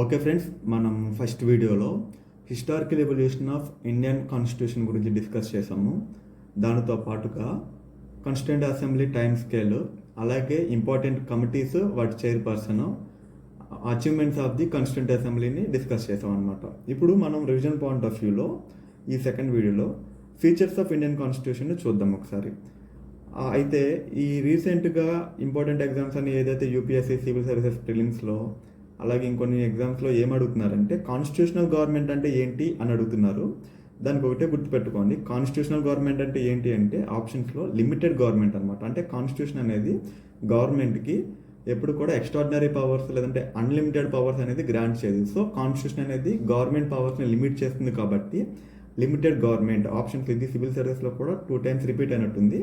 Okay friends, మనం first వీడియోలో historical evolution of Indian constitution గురించి డిస్కస్ చేసాము. దానితో పాటుగా కాన్స్టిట్యూంట్ అసెంబ్లీ టైం స్కేల్, అలాగే ఇంపార్టెంట్ కమిటీస్, వాటి chairperson, achievements of the constituent అసెంబ్లీని డిస్కస్ చేసాం అనమాట. ఇప్పుడు మనం రివిజన్ పాయింట్ ఆఫ్ వ్యూలో ఈ సెకండ్ వీడియోలో ఫీచర్స్ ఆఫ్ ఇండియన్ కాన్స్టిట్యూషన్ చూద్దాం ఒకసారి. అయితే ఈ రీసెంట్గా ఇంపార్టెంట్ ఎగ్జామ్స్ అని ఏదైతే యూపీఎస్సీ సివిల్ సర్వీసెస్ ప్రిలిమ్స్లో అలాగే ఇంకొన్ని ఎగ్జామ్స్లో ఏం అడుగుతున్నారంటే కాన్స్టిట్యూషనల్ గవర్నమెంట్ అంటే ఏంటి అని అడుగుతున్నారు. దానికి ఒకటే గుర్తుపెట్టుకోండి, కాన్స్టిట్యూషనల్ గవర్నమెంట్ అంటే ఏంటి అంటే ఆప్షన్స్లో లిమిటెడ్ గవర్నమెంట్ అనమాట. అంటే కాన్స్టిట్యూషన్ అనేది గవర్నమెంట్కి ఎప్పుడు కూడా ఎక్స్ట్రాడినరీ పవర్స్ లేదంటే అన్లిమిటెడ్ పవర్స్ అనేది గ్రాంట్ చేయదు. సో కాన్స్టిట్యూషన్ అనేది గవర్నమెంట్ పవర్స్ని లిమిట్ చేస్తుంది కాబట్టి లిమిటెడ్ గవర్నమెంట్ ఆప్షన్స్ ఇది సివిల్ సర్వీస్లో కూడా 2 times రిపీట్ అయినట్టుంది.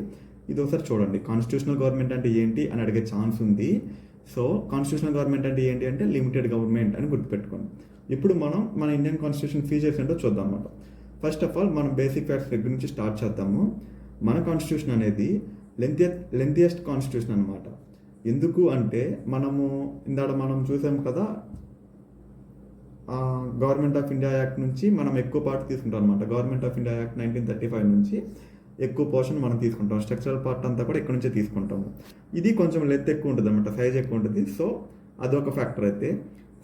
ఇది ఒకసారి చూడండి, కాన్స్టిట్యూషనల్ గవర్నమెంట్ అంటే ఏంటి అని అడిగే ఛాన్స్ ఉంది. సో కాన్స్టిట్యూషనల్ గవర్నమెంట్ అంటే ఏంటి అంటే లిమిటెడ్ గవర్నమెంట్ అని గుర్తుపెట్టుకోండి. ఇప్పుడు మనం మన ఇండియన్ కాన్స్టిట్యూషన్ ఫీచర్స్ ఏంటో చూద్దాం అన్నమాట. ఫస్ట్ ఆఫ్ ఆల్ మనం బేసిక్ ఫ్యాక్ట్స్ దగ్గర నుంచి స్టార్ట్ చేద్దాము. మన కాన్స్టిట్యూషన్ అనేది లెంతియెస్ట్ కాన్స్టిట్యూషన్ అనమాట. ఎందుకు అంటే మనం చూసాం కదా, గవర్నమెంట్ ఆఫ్ ఇండియా యాక్ట్ నుంచి మనం ఎక్కువ పార్ట్ తీసుకుంటాం అనమాట. గవర్నమెంట్ ఆఫ్ ఇండియా యాక్ట్ 1935 నుంచి ఎక్కువ పోర్షన్ మనం తీసుకుంటాం. స్ట్రక్చరల్ పార్ట్ అంతా కూడా ఇక్కడ నుంచే తీసుకుంటాము. ఇది కొంచెం లెంత్ ఎక్కువ ఉంటుంది అనమాట, సైజ్ ఎక్కువ ఉంటుంది. సో అదొక ఫ్యాక్టర్. అయితే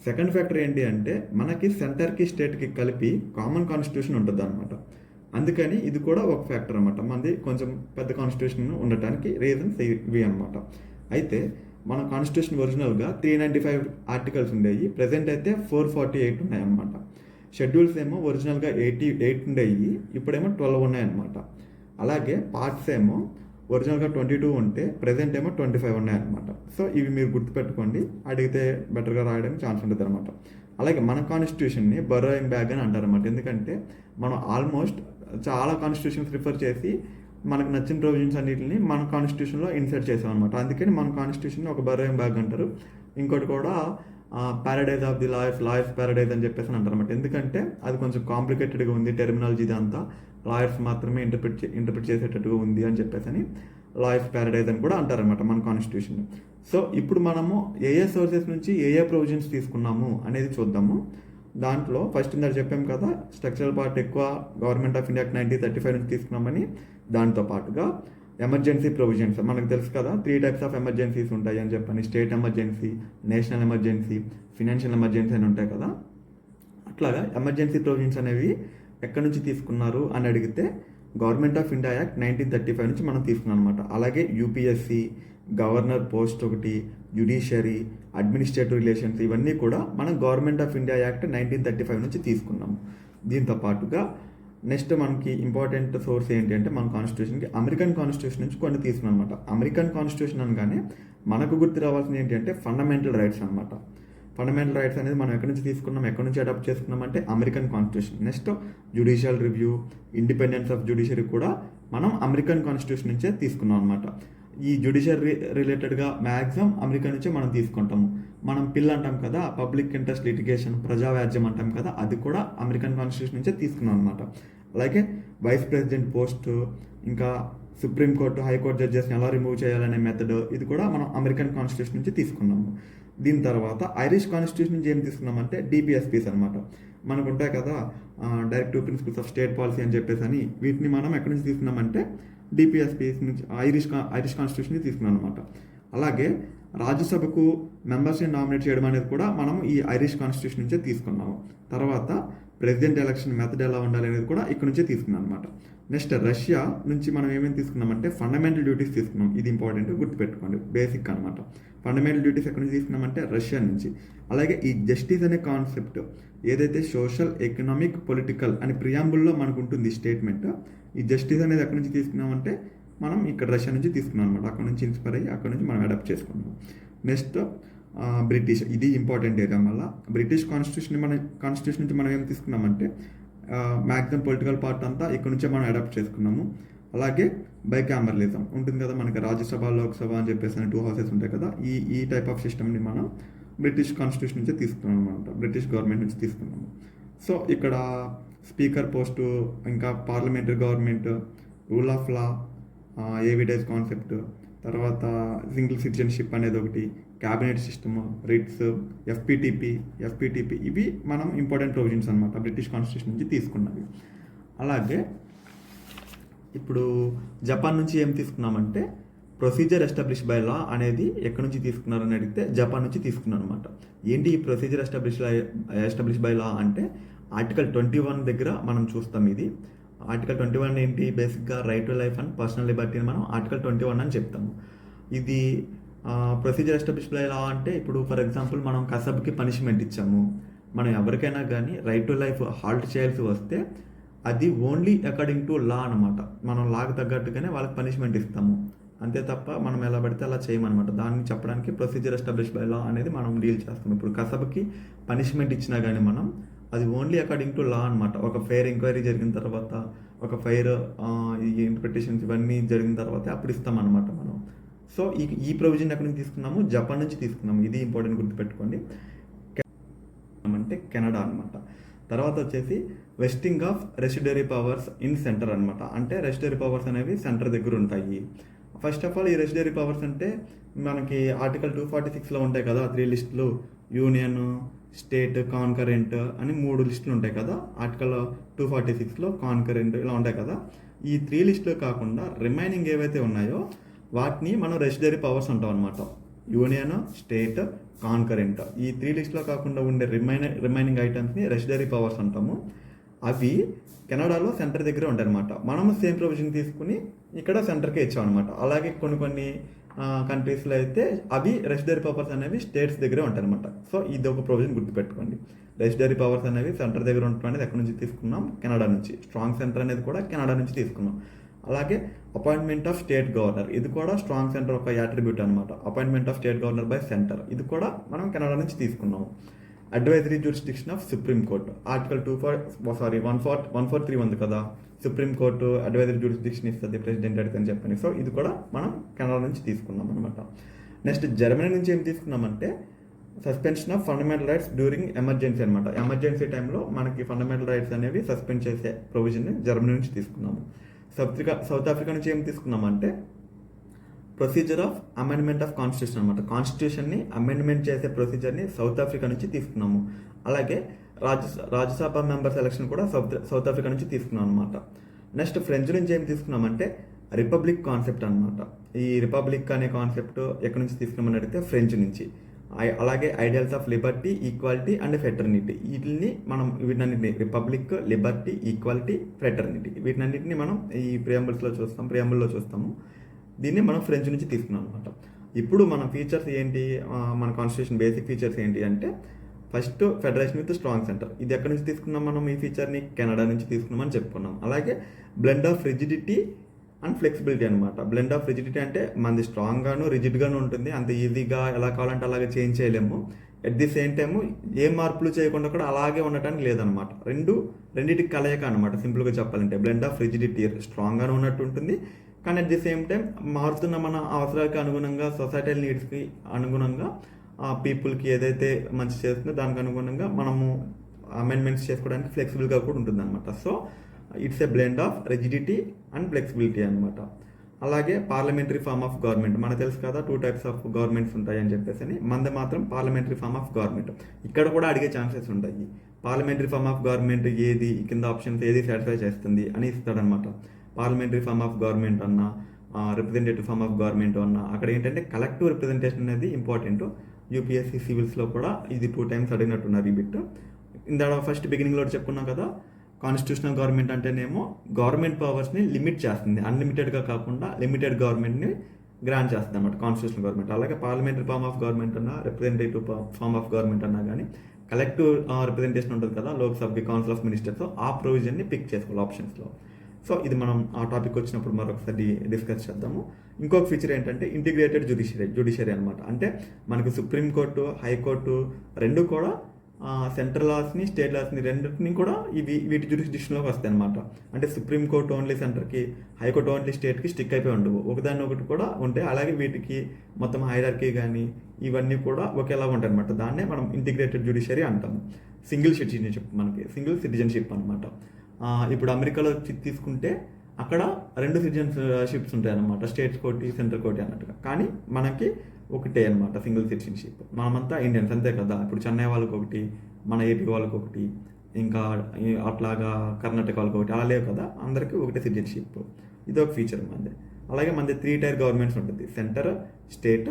సెకండ్ ఫ్యాక్టర్ ఏంటి అంటే మనకి సెంటర్కి స్టేట్కి కలిపి కామన్ కాన్స్టిట్యూషన్ ఉంటుంది అనమాట. అందుకని ఇది కూడా ఒక ఫ్యాక్టర్ అనమాట. మనది కొంచెం పెద్ద కాన్స్టిట్యూషన్ ఉండటానికి రీజన్స్ ఇవి అనమాట. అయితే మన కాన్స్టిట్యూషన్ ఒరిజినల్గా 395 ఆర్టికల్స్ ఉండేవి. ప్రజెంట్ అయితే 448 ఉన్నాయన్నమాట. షెడ్యూల్స్ ఏమో ఒరిజినల్గా 88 ఉండేవి, ఇప్పుడేమో 12 ఉన్నాయన్నమాట. అలాగే పార్ట్స్ ఏమో ఒరిజినల్గా 22 ఉంటే ప్రజెంట్ ఏమో 25 ఉన్నాయన్నమాట. సో ఇవి మీరు గుర్తుపెట్టుకోండి, అడిగితే బెటర్గా రాయడానికి ఛాన్స్ ఉంటుంది అనమాట. అలాగే మన కాన్స్టిట్యూషన్ని బరోయింగ్ బ్యాగ్ అని అంటారన్నమాట. ఎందుకంటే మనం ఆల్మోస్ట్ చాలా కాన్స్టిట్యూషన్స్ రిఫర్ చేసి మనకు నచ్చిన ప్రొవిజన్స్ అన్నింటిని మన కాన్స్టిట్యూషన్లో ఇన్సర్ట్ చేసాం అనమాట. అందుకని మన కాన్స్టిట్యూషన్ ఒక బరోయింగ్ బ్యాగ్ అంటారు. ఇంకోటి కూడా Paradise of the lawyers Paradise అని చెప్పేసి అంటారు అనమాట. ఎందుకంటే అది కొంచెం కాంప్లికేటెడ్గా ఉంది టెర్మినాలజీ, ఇదంతా లాయర్స్ మాత్రమే ఇంటర్ప్రిట్ చేసేటట్టుగా ఉంది అని చెప్పేసి లాయర్స్ ప్యారడైజ్ అని కూడా అంటారనమాట మన కాన్స్టిట్యూషన్. సో ఇప్పుడు మనము ఏ సోర్సెస్ నుంచి ఏ ప్రొవిజన్స్ తీసుకున్నాము అనేది చూద్దాము. దాంట్లో ఫస్ట్ ఇందాక చెప్పాం కదా, స్ట్రక్చరల్ పార్ట్ ఎక్కువ గవర్నమెంట్ ఆఫ్ ఇండియా 1935 నుంచి తీసుకున్నామని. దాంతో పాటుగా ఎమర్జెన్సీ ప్రొవిజన్స్ మనకు తెలుసు కదా, 3 types ఆఫ్ ఎమర్జెన్సీస్ ఉంటాయి అని చెప్పని. State emergency, national emergency, financial emergency అని ఉంటాయి కదా. అట్లాగా ఎమర్జెన్సీ ప్రొవిజన్స్ అనేవి ఎక్కడి నుంచి తీసుకున్నారు అని అడిగితే గవర్నమెంట్ ఆఫ్ ఇండియా యాక్ట్ 1935 నుంచి మనం తీసుకున్నాం అనమాట. అలాగే యూపీఎస్సీ, గవర్నర్ పోస్ట్ ఒకటి, జ్యుడిషియరీ, అడ్మినిస్ట్రేటివ్ రిలేషన్స్, ఇవన్నీ కూడా మనం గవర్నమెంట్ ఆఫ్ ఇండియా యాక్ట్ 1935 నుంచి తీసుకున్నాము. దీంతో పాటుగా నెక్స్ట్ మనకి ఇంపార్టెంట్ సోర్స్ ఏంటి అంటే మన కాన్స్టిట్యూషన్కి అమెరికన్ కాన్స్టిట్యూషన్ నుంచి కొన్ని తీసుకున్నాం అనమాట. అమెరికన్ కాన్స్టిట్యూషన్ అనగానే మనకు గుర్తు రావాల్సింది ఏంటి అంటే ఫండమెంటల్ రైట్స్ అనమాట. ఫండమెంటల్ రైట్స్ అనేది మనం ఎక్కడి నుంచి తీసుకున్నాం, ఎక్కడి నుంచి అడాప్ట్ చేసుకున్నాం అంటే American constitution. Next judicial review, independence of judiciary కూడా మనం అమెరికన్ కాన్స్టిట్యూషన్ నుంచే తీసుకున్నాం అనమాట. ఈ జ్యుడిషియరీ రిలేటెడ్గా మ్యాక్సిమం అమెరికా నుంచే మనం తీసుకుంటాము. మనం పిల్ అంటాం కదా, పబ్లిక్ ఇంట్రెస్ట్ లిటిగేషన్, ప్రజావ్యాజ్యం అంటాం కదా, అది కూడా అమెరికన్ కాన్స్టిట్యూషన్ నుంచే తీసుకున్నాం అనమాట. అలాగే వైస్ ప్రెసిడెంట్ పోస్ట్, ఇంకా సుప్రీంకోర్టు, హైకోర్టు జడ్జెస్ని ఎలా రిమూవ్ చేయాలనే మెథడ్, ఇది కూడా మనం అమెరికన్ కాన్స్టిట్యూషన్ నుంచి తీసుకున్నాము. దీని తర్వాత ఐరిష్ కాన్స్టిట్యూషన్ నుంచి ఏం తీసుకున్నామంటే డిపిఎస్పీస్ అనమాట. మనకు ఉంటాయి కదా, directive principles of state policy అని చెప్పేసి అని. వీటిని మనం ఎక్కడి నుంచి తీసుకున్నామంటే డిపిఎస్పీస్ నుంచి, ఐరిష్ కాన్స్టిట్యూషన్ నుంచి తీసుకున్నాం అనమాట. అలాగే రాజ్యసభకు మెంబర్స్ని నామినేట్ చేయడం అనేది కూడా మనం ఈ ఐరిష్ కాన్స్టిట్యూషన్ నుంచే తీసుకున్నాము. తర్వాత ప్రెసిడెంట్ ఎలక్షన్ మెథడ్ ఎలా ఉండాలి అనేది కూడా ఇక్కడ నుంచే తీసుకున్నాం అనమాట. నెక్స్ట్ రష్యా నుంచి మనం ఏమేమి తీసుకున్నామంటే ఫండమెంటల్ డ్యూటీస్ తీసుకున్నాం. ఇది ఇంపార్టెంట్, గుర్తుపెట్టుకోండి, బేసిక్ అనమాట. ఫండమెంటల్ డ్యూటీస్ ఎక్కడి నుంచి తీసుకున్నామంటే రష్యా నుంచి. అలాగే ఈ జస్టిస్ అనే కాన్సెప్ట్ ఏదైతే సోషల్, ఎకనామిక్, పొలిటికల్ అని ప్రియాంబుల్లో మనకు ఉంటుంది స్టేట్మెంట్, ఈ జస్టిస్ అనేది ఎక్కడి నుంచి తీసుకున్నామంటే మనం ఇక్కడ రష్యా నుంచి తీసుకున్నాం అనమాట. అక్కడ నుంచి ఇన్స్పైర్ అయ్యి అక్కడ నుంచి మనం అడాప్ట్ చేసుకున్నాం. నెక్స్ట్ బ్రిటిష్, ఇది ఇంపార్టెంట్ ఏరియా. మళ్ళీ బ్రిటిష్ కాన్స్టిట్యూషన్ నుంచి మనం ఏం తీసుకున్నామంటే మ్యాక్సిమం పొలిటికల్ పార్ట్ అంతా ఇక్కడ నుంచే మనం అడాప్ట్ చేసుకున్నాము. అలాగే బైకామరలిజం ఉంటుంది కదా, మనకి రాజ్యసభ, లోక్సభ అని చెప్పేసి 2 houses ఉంటాయి కదా, ఈ టైప్ ఆఫ్ సిస్టమ్ని మనం బ్రిటిష్ కాన్స్టిట్యూషన్ నుంచే తీసుకున్నాం అనమాట, బ్రిటిష్ గవర్నమెంట్ నుంచి తీసుకున్నాము. సో ఇక్కడ స్పీకర్ పోస్టు, ఇంకా parliamentary government, rule of law, evidence concept, తర్వాత సింగిల్ సిటిజన్షిప్ అనేది ఒకటి, క్యాబినెట్ సిస్టమ్, రిట్స్, ఎఫ్పిటిపి ఇవి మనం ఇంపార్టెంట్ ప్రొవిజన్స్ అనమాట బ్రిటిష్ కాన్స్టిట్యూషన్ నుంచి తీసుకున్నవి. అలాగే ఇప్పుడు జపాన్ నుంచి ఏం తీసుకున్నామంటే ప్రొసీజర్ ఎస్టాబ్లిష్ బై లా అనేది ఎక్కడి నుంచి తీసుకున్నారని అడిగితే జపాన్ నుంచి తీసుకున్నారు అనమాట. ఏంటి ఈ ప్రొసీజర్ ఎస్టాబ్లిష్ బై లా అంటే ఆర్టికల్ 21 దగ్గర మనం చూస్తాం. ఇది ఆర్టికల్ 21 ఏంటి, బేసిక్గా right to life and personal లిబర్టీని మనం ఆర్టికల్ 21 అని చెప్తాము. ఇది ప్రొసీజర్ ఎస్టాబ్లిష్ బై లా అంటే ఇప్పుడు ఫర్ ఎగ్జాంపుల్ మనం కసబ్కి పనిష్మెంట్ ఇచ్చాము, మనం ఎవరికైనా కానీ రైట్ టు లైఫ్ హాల్ట్ చేయాల్సి వస్తే అది ఓన్లీ అకార్డింగ్ టు లా అనమాట. మనం లాకి తగ్గట్టుగానే వాళ్ళకి పనిష్మెంట్ ఇస్తాము, అంతే తప్ప మనం ఎలా పడితే అలా చేయమన్నమాట. దాన్ని చెప్పడానికి ప్రొసీజర్ ఎస్టాబ్లిష్ బై లా అనేది మనం డీల్ చేస్తాం. ఇప్పుడు కసబ్కి పనిష్మెంట్ ఇచ్చినా కానీ మనం అది ఓన్లీ అకార్డింగ్ టు లా అనమాట. ఒక ఫెయిర్ ఎంక్వైరీ జరిగిన తర్వాత, ఒక ఫెయిర్ ఈ ఇంటర్ప్రిటేషన్స్ ఇవన్నీ జరిగిన తర్వాత అప్పుడు ఇస్తామన్నమాట మనం. సో ఈ ప్రొవిజన్ ఎక్కడి నుంచి తీసుకున్నాము, జపాన్ నుంచి తీసుకున్నాము. ఇది ఇంపార్టెంట్ గుర్తుపెట్టుకోండి. అంటే కెనడా అనమాట. తర్వాత వచ్చేసి వెస్టింగ్ ఆఫ్ రెసిడరీ పవర్స్ ఇన్ సెంటర్ అనమాట. అంటే రెసిడరీ పవర్స్ అనేవి సెంటర్ దగ్గర ఉంటాయి. ఫస్ట్ ఆఫ్ ఆల్ ఈ రెసిడరీ పవర్స్ అంటే మనకి ఆర్టికల్ 246లో ఉంటాయి కదా 3 లిస్టులు, యూనియన్, స్టేట్, కాన్కరెంట్ అని 3 లిస్టులు ఉంటాయి కదా. ఆర్టికల్ 246లో కాన్కరెంట్ ఇలా ఉంటాయి కదా. ఈ 3 లిస్టులు కాకుండా రిమైనింగ్ ఏవైతే ఉన్నాయో వాటిని మనం రెసిడరీ పవర్స్ అంటాం అనమాట. యూనియన్, స్టేట్, కాన్కరెంట్ ఈ 3 లిస్టులో కాకుండా ఉండే రిమైనింగ్ ఐటమ్స్ని రెసిడరీ పవర్స్ అంటాము. అవి కెనడాలో సెంటర్ దగ్గర ఉంటాయి అనమాట. మనము సేమ్ ప్రొవిజన్ తీసుకుని ఇక్కడ సెంటర్కే ఇచ్చాం అనమాట. అలాగే కొన్ని కంట్రీస్లో అయితే అవి రెసిడరీ పవర్స్ అనేవి స్టేట్స్ దగ్గరే ఉంటాయి అనమాట. సో ఇది ఒక ప్రొవిజన్ గుర్తుపెట్టుకోండి. రెసిడరీ పవర్స్ అనేవి సెంటర్ దగ్గర ఉండటం అనేది ఎక్కడి నుంచి తీసుకున్నాం, కెనడా నుంచి. స్ట్రాంగ్ సెంటర్ అనేది కూడా కెనడా నుంచి తీసుకున్నాం. అలాగే అపాయింట్మెంట్ ఆఫ్ స్టేట్ గవర్నర్, ఇది కూడా స్ట్రాంగ్ సెంటర్ ఒక యాట్రిబ్యూట్ అనమాట. Appointment of state governor by centre, ఇది కూడా మనం కెనడా నుంచి తీసుకున్నాము. Advisory jurisdiction of supreme court, article 143 ఉంది కదా, సుప్రీం కోర్టు అడ్వైజరీ జ్యూరిస్డిక్షన్ ఇస్తుంది ప్రెసిడెంట్ అడిగితే అని చెప్పని. సో ఇది కూడా మనం కెనడా నుంచి తీసుకున్నాం అనమాట. నెక్స్ట్ జర్మనీ నుంచి ఏం తీసుకున్నామంటే suspension of fundamental rights during emergency అనమాట. ఎమర్జెన్సీ టైంలో మనకి ఫండమెంటల్ రైట్స్ అనేవి సస్పెండ్ చేసే ప్రొవిజన్ని జర్మనీ నుంచి తీసుకున్నాము. సౌత్ ఆఫ్రికా నుంచి ఏం తీసుకున్నామంటే procedure of amendment of constitution అనమాట. కాన్స్టిట్యూషన్ని అమెండ్మెంట్ చేసే ప్రొసీజర్ని సౌత్ ఆఫ్రికా నుంచి తీసుకున్నాము. అలాగే రాజ్యసభ మెంబర్స్ ఎలక్షన్ కూడా సౌత్ ఆఫ్రికా నుంచి తీసుకున్నాం అనమాట. నెక్స్ట్ ఫ్రెంచ్ నుంచి ఏం తీసుకున్నామంటే రిపబ్లిక్ కాన్సెప్ట్ అనమాట. ఈ రిపబ్లిక్ అనే కాన్సెప్ట్ ఎక్కడి నుంచి తీసుకున్నామని అడిగితే ఫ్రెంచ్ నుంచి. అలాగే ideals of liberty, equality and fraternity, వీటినన్నింటినీ రిపబ్లిక్, లిబర్టీ, ఈక్వాలిటీ, ఫ్రెటర్నిటీ వీటినన్నింటినీ మనం ఈ ప్రియంబుల్లో చూస్తాము. దీన్ని మనం ఫ్రెంచ్ నుంచి తీసుకున్నాం అనమాట. ఇప్పుడు మన ఫీచర్స్ ఏంటి, మన కాన్స్టిట్యూషన్ బేసిక్ ఫీచర్స్ ఏంటి అంటే first federation with strong centre. ఇది ఎక్కడి నుంచి తీసుకున్నాం మనం ఈ ఫీచర్ని, కెనడా నుంచి తీసుకున్నామని చెప్పుకున్నాం. అలాగే blend of rigidity and flexibility అనమాట. బ్లెండ్ ఆఫ్ రిజిడిటీ అంటే మనది స్ట్రాంగ్గాను రిజిడ్గాను ఉంటుంది, అంత ఈజీగా ఎలా కావాలంటే అలాగే చేంజ్ చేయలేము. ఎట్ ది సేమ్ టైము ఏ మార్పులు చేయకుండా కూడా అలాగే ఉండటానికి లేదనమాట. రెండింటికి కలయిక అనమాట. సింపుల్గా చెప్పాలంటే బ్లెండ్ ఆఫ్ రిజిడిటీ స్ట్రాంగ్గాను ఉన్నట్టు ఉంటుంది, కానీ అట్ ది సేమ్ టైం మారుతున్న మన అవసరాలకు అనుగుణంగా, సొసైటల్ నీడ్స్కి అనుగుణంగా, పీపుల్కి ఏదైతే మంచి చేస్తుందో దానికి అనుగుణంగా మనము అమెండ్మెంట్స్ చేసుకోవడానికి ఫ్లెక్సిబుల్గా కూడా ఉంటుంది అనమాట. So it's a blend of rigidity and flexibility అనమాట. అలాగే పార్లమెంటరీ ఫార్మ్ ఆఫ్ గవర్నమెంట్, మనకు తెలుసు కదా 2 టైప్స్ ఆఫ్ గవర్నమెంట్స్ ఉంటాయని చెప్పేసి. మనది మాత్రం పార్లమెంటరీ ఫార్మ్ ఆఫ్ గవర్నమెంట్. ఇక్కడ కూడా అడిగే ఛాన్సెస్ ఉంటాయి. పార్లమెంటరీ ఫార్మ్ ఆఫ్ గవర్నమెంట్ ఏది, కింద ఆప్షన్స్ ఏది సాటిస్ఫై చేస్తుంది అని ఇస్తాడనమాట. పార్లమెంటరీ ఫార్మ్ ఆఫ్ గవర్నమెంట్ అన్నా, రిప్రజెంటేటివ్ ఫార్మ్ ఆఫ్ గవర్నమెంట్ అన్నా, అక్కడ ఏంటంటే కలెక్టివ్ రిప్రజెంటేషన్ అనేది ఇంపార్టెంట్. యూపీఎస్సీ సివిల్స్లో కూడా ఇది 2 టైమ్స్ అడిగినట్టున్నారు ఈ బిట్. ఇందాక ఫస్ట్ బిగినింగ్లో చెప్పుకున్నాం కదా, కాన్స్టిట్యూషనల్ గవర్నమెంట్ అంటేనేమో గవర్నమెంట్ పవర్స్ని లిమిట్ చేస్తుంది, అన్లిమిటెడ్గా కాకుండా లిమిటెడ్ గవర్నమెంట్ని గ్రాంట్ చేస్తుంది అన్నమాట కాన్స్టిట్యూషనల్ గవర్నమెంట్. అలాగే పార్లమెంటరీ ఫార్మ్ ఆఫ్ గవర్నమెంట్ అన్నా, రిప్రజెంటేటివ్ ఫార్మ్ ఆఫ్ గవర్నమెంట్ అన్నా కానీ కలెక్టివ్ రిప్రజెంటేషన్ ఉంటుంది కదా లోక్సభకి, కౌన్సిల్ ఆఫ్ మినిస్టర్స్, ఆ ప్రొవిజన్ని పిక్ చేసుకోవాలి ఆప్షన్స్లో. సో ఇది మనం ఆ టాపిక్ వచ్చినప్పుడు మరొకసారి డిస్కస్ చేద్దాము. ఇంకొక ఫీచర్ ఏంటంటే ఇంటిగ్రేటెడ్ జ్యుడిషియరీ అనమాట. అంటే మనకు సుప్రీంకోర్టు, హైకోర్టు రెండు కూడా సెంట్రల్ లాస్ని, స్టేట్ లాస్ని రెండింటిని కూడా వీటి జ్యూరిస్డిక్షన్లోకి వస్తాయి అనమాట. అంటే సుప్రీంకోర్టు ఓన్లీ సెంటర్కి, హైకోర్టు ఓన్లీ స్టేట్కి స్టిక్ అయిపోయి ఉండవు, ఒకదాన్ని ఒకటి కూడా ఉంటాయి. అలాగే వీటికి మొత్తం హైరార్కీ కానీ ఇవన్నీ కూడా ఒకేలా ఉంటాయి అనమాట. దాన్నే మనం ఇంటిగ్రేటెడ్ జ్యుడిషియరీ అంటాము. సింగిల్ సిటిజన్షిప్ అనమాట. ఇప్పుడు అమెరికాలో తీసుకుంటే అక్కడ 2 సిటిజన్షిప్స్ ఉంటాయి అన్నమాట, స్టేట్ కోర్టు, సెంట్రల్ కోర్టు అన్నట్టుగా. కానీ మనకి ఒకటే అనమాట, సింగిల్ సిటిజన్షిప్. మనమంతా ఇండియన్స్ అంతే కదా. ఇప్పుడు చెన్నై వాళ్ళకి ఒకటి, మన ఏపీ వాళ్ళకి ఒకటి, ఇంకా అట్లాగా కర్ణాటక వాళ్ళకి ఒకటి, అలా లేవు కదా, అందరికీ ఒకటే సిటిజన్షిప్. ఇది ఒక ఫీచర్ మంది. అలాగే మనది 3 టైర్ గవర్నమెంట్స్ ఉంటుంది: centre, state,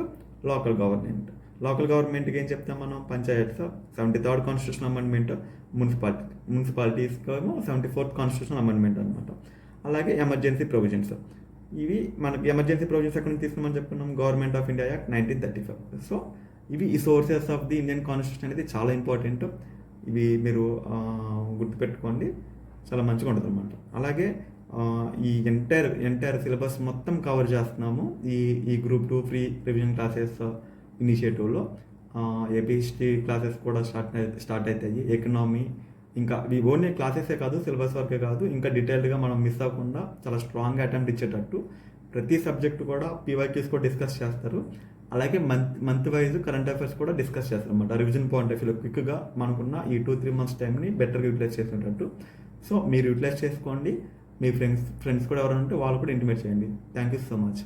local government. Local గవర్నమెంట్కి ఏం చెప్తాం మనం? Panchayats, 73rd constitution amendment. మున్సిపాలిటీస్కి ఏమో 74th కాన్స్టిట్యూషన్ అమెండ్మెంట్ అనమాట. అలాగే ఎమర్జెన్సీ ప్రొవిజన్స్. ఇవి మనకి ఎమర్జెన్సీ ప్రొవిజన్స్ ఎక్కడ నుంచి తీసుకున్నామని చెప్పుకున్నాం? Government of India act 1935. So ఇవి ఈ sources of the Indian constitution అనేది చాలా ఇంపార్టెంట్. ఇవి మీరు గుర్తుపెట్టుకోండి, చాలా మంచిగా ఉంటుంది అనమాట. అలాగే ఈ ఎంటైర్ సిలబస్ మొత్తం కవర్ చేస్తున్నాము ఈ గ్రూప్ 2 ఫ్రీ రివిజన్ క్లాసెస్ ఇనిషియేటివ్లో. ఏపీ హిస్టరీ క్లాసెస్ కూడా స్టార్ట్ అవుతాయి. ఎకనామీ, ఇంకా ఇవి ఓన్లీ క్లాసెసే కాదు, సిలబస్ వర్కే కాదు, ఇంకా డీటెయిల్డ్గా మనం మిస్ అవ్వకుండా చాలా స్ట్రాంగ్గా అటెంప్ట్ ఇచ్చేటట్టు ప్రతి సబ్జెక్టు కూడా పీవైక్యూస్ కూడా డిస్కస్ చేస్తారు. అలాగే మంత్ వైజ్ కరెంట్ అఫైర్స్ కూడా డిస్కస్ చేస్తారు అనమాట. రివిజన్ పాయింట్ ఆఫ్ వ్యూలో క్విక్గా మనకున్న ఈ 2-3 months టైంని బెటర్గా యూటిలైజ్ చేసేటట్టు. సో మీరు యూటిలైజ్ చేసుకోండి. మీ ఫ్రెండ్స్ కూడా ఎవరైనా ఉంటే వాళ్ళు కూడా ఇంటిమేట్ చేయండి. Thank you so much.